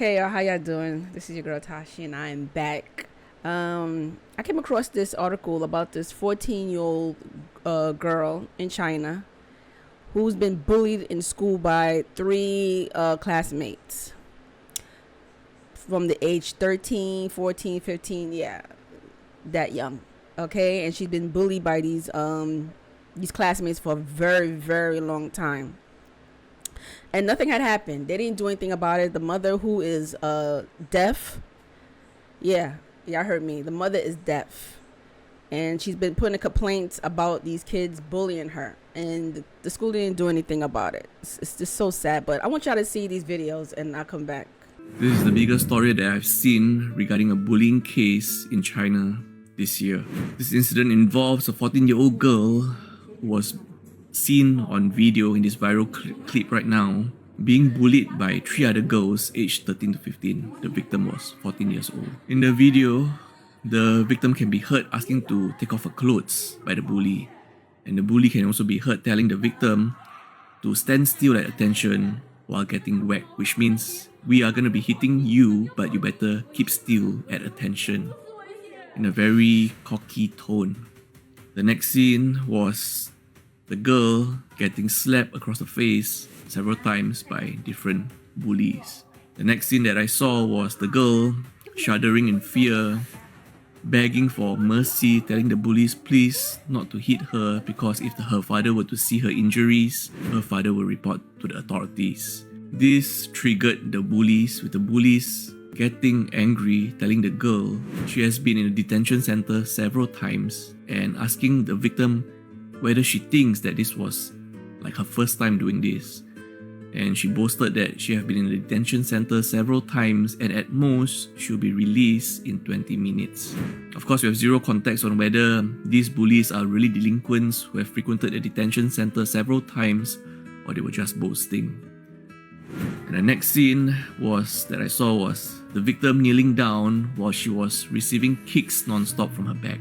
Hey y'all, how y'all doing? This is your girl Tashi and I am back. I came across this article about this 14-year-old girl in China who's been bullied in school by three classmates from the age 13, 14, 15, yeah, that young. Okay, and she's been bullied by these classmates for a very, very long time. And nothing had happened. They didn't do anything about it. The mother, who is deaf, yeah, y'all heard me. The mother is deaf, and she's been putting complaints about these kids bullying her, and the school didn't do anything about it. It's just so sad. But I want y'all to see these videos, and I'll come back. This is the biggest story that I've seen regarding a bullying case in China this year. This incident involves a 14-year-old girl who was seen on video in this viral clip right now being bullied by three other girls aged 13 to 15. The victim was 14 years old. In the video, the victim can be heard asking to take off her clothes by the bully, and the bully can also be heard telling the victim to stand still at attention while getting whacked, which means we are going to be hitting you, but you better keep still at attention, in a very cocky tone. The next scene was the girl getting slapped across the face several times by different bullies. The next scene that I saw was the girl shuddering in fear, begging for mercy, telling the bullies please not to hit her because if her father were to see her injuries, her father will report to the authorities. This triggered the bullies, with the bullies getting angry, telling the girl she has been in a detention center several times and asking the victim whether she thinks that this was like her first time doing this. And she boasted that she had been in the detention center several times and at most she'll be released in 20 minutes. Of course, we have zero context on whether these bullies are really delinquents who have frequented the detention center several times or they were just boasting. And the next scene that I saw was the victim kneeling down while she was receiving kicks non-stop from her back.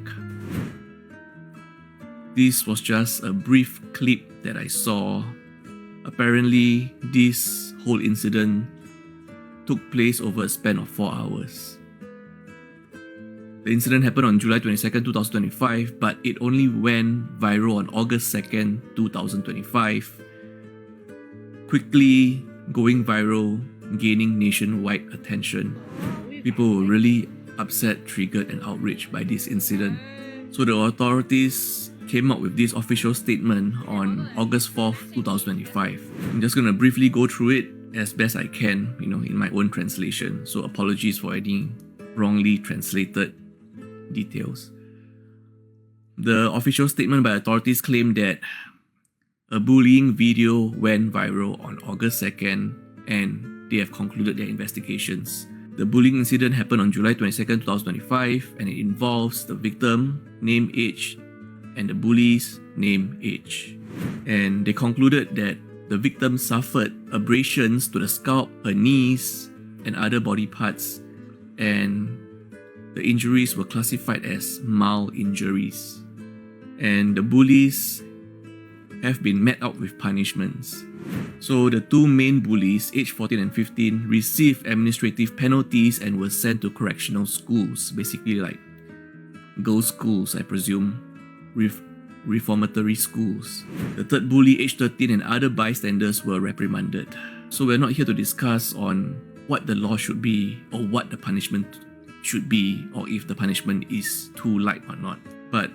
This was just a brief clip that I saw. Apparently, this whole incident took place over a span of 4 hours. The incident happened on July 22nd, 2025, but it only went viral on August 2nd, 2025, quickly going viral, gaining nationwide attention. People were really upset, triggered, and outraged by this incident. So the authorities came up with this official statement on August 4th, 2025. I'm just going to briefly go through it as best I can, in my own translation. So apologies for any wrongly translated details. The official statement by authorities claimed that a bullying video went viral on August 2nd and they have concluded their investigations. The bullying incident happened on July 22nd, 2025 and it involves the victim, name, age, and the bullies, name, age. And they concluded that the victim suffered abrasions to the scalp, her knees, and other body parts, and the injuries were classified as mild injuries. And the bullies have been met out with punishments. So the two main bullies, aged 14 and 15, received administrative penalties and were sent to correctional schools, basically like girls' schools, I presume. Reformatory schools. The third bully, aged 13, and other bystanders were reprimanded. So we're not here to discuss on what the law should be or what the punishment should be or if the punishment is too light or not. But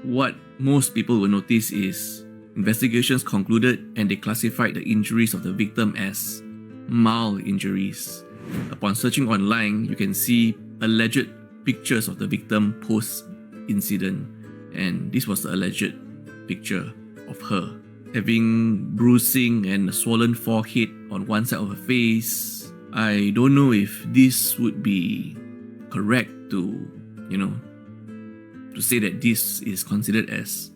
what most people will notice is investigations concluded and they classified the injuries of the victim as mild injuries. Upon searching online, you can see alleged pictures of the victim post-incident. And this was the alleged picture of her having bruising and a swollen forehead on one side of her face. I don't know if this would be correct to say that this is considered as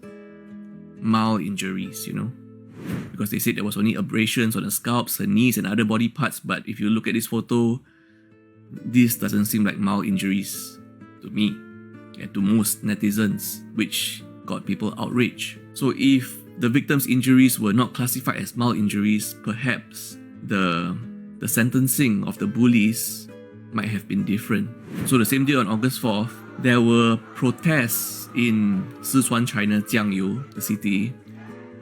mild injuries, because they said there was only abrasions on the scalps, her knees, and other body parts. But if you look at this photo, this doesn't seem like mild injuries to me. And to most netizens, which got people outraged. So if the victim's injuries were not classified as mild injuries, perhaps the the sentencing of the bullies might have been different. So the same day on August 4th, there were protests in Sichuan, China, Jiangyu, the city,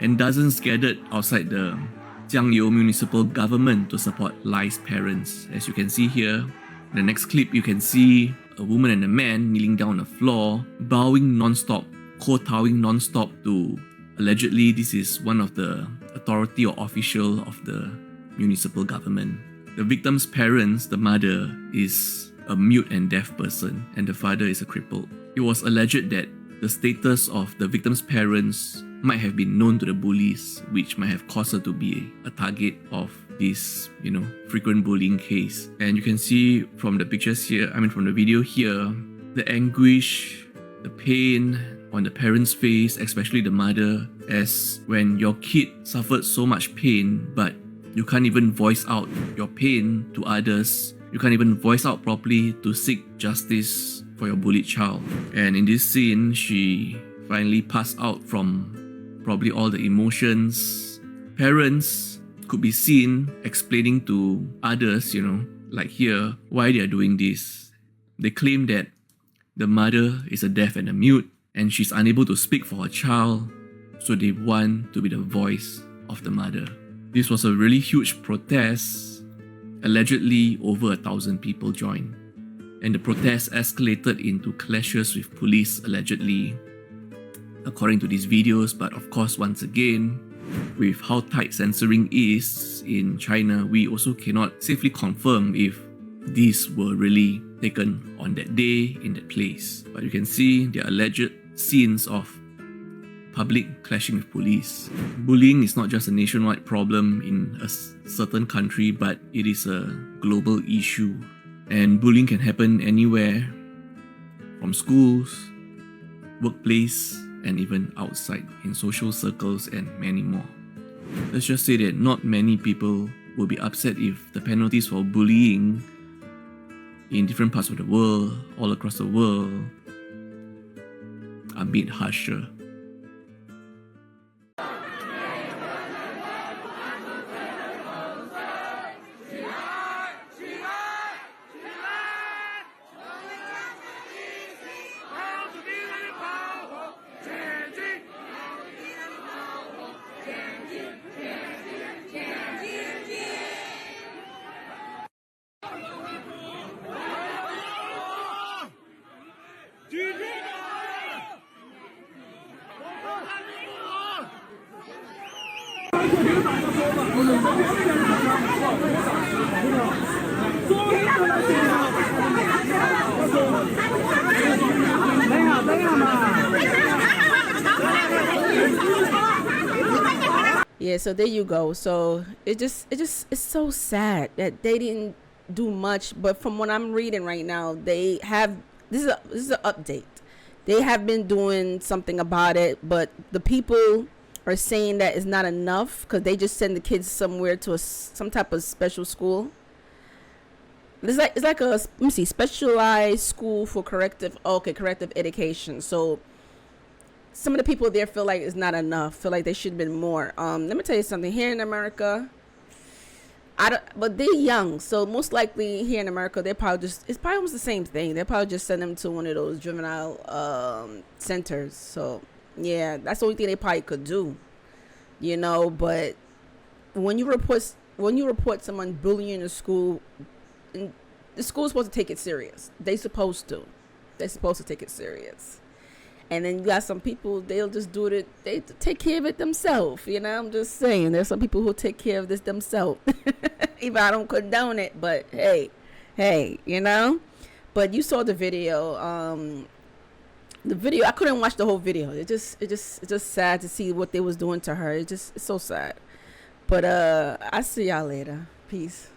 and dozens gathered outside the Jiangyu municipal government to support Lai's parents. As you can see here, in the next clip, you can see a woman and a man kneeling down on the floor, bowing non-stop, kowtowing non-stop to, allegedly, this is one of the authority or official of the municipal government. The victim's parents, the mother, is a mute and deaf person, and the father is a cripple. It was alleged that the status of the victim's parents might have been known to the bullies, which might have caused her to be a target of this, frequent bullying case. And you can see from the pictures here, from the video here, the anguish, the pain on the parents' face, especially the mother, as when your kid suffered so much pain, but you can't even voice out your pain to others. You can't even voice out properly to seek justice for your bullied child. And in this scene, she finally passed out from probably all the emotions. Parents could be seen explaining to others, like here, why they are doing this. They claim that the mother is a deaf and a mute, and she's unable to speak for her child, so they want to be the voice of the mother. This was a really huge protest. Allegedly, over 1,000 people joined. And the protest escalated into clashes with police, allegedly, according to these videos. But of course, once again, with how tight censoring is in China, we also cannot safely confirm if these were really taken on that day in that place. But you can see the alleged scenes of public clashing with police. Bullying is not just a nationwide problem in a certain country, but it is a global issue. And bullying can happen anywhere, from schools, workplace, and even outside in social circles and many more. Let's just say that not many people will be upset if the penalties for bullying in different parts of the world, all across the world, are made harsher. Yeah, so there you go. So it's so sad that they didn't do much, but from what I'm reading right now, they have this is an update. They have been doing something about it, but the people are saying that it's not enough because they just send the kids somewhere to some type of special school. It's like a, let me see, specialized school for corrective education. So some of the people there feel like it's not enough, feel like they should have been more. Let me tell you something. Here in America, but they're young, so most likely here in America, it's probably almost the same thing. They'll probably just send them to one of those juvenile centers. So yeah, that's the only thing they probably could do, But when you report someone bullying in a school, the school's supposed to take it serious. They're supposed to take it serious. And then you got some people, they'll just do it. They take care of it themselves. I'm just saying, there's some people who take care of this themselves. Even I don't condone it, but hey, But you saw the video. I couldn't watch the whole video. It's just sad to see what they was doing to her. It's so sad. But I'll see y'all later. Peace.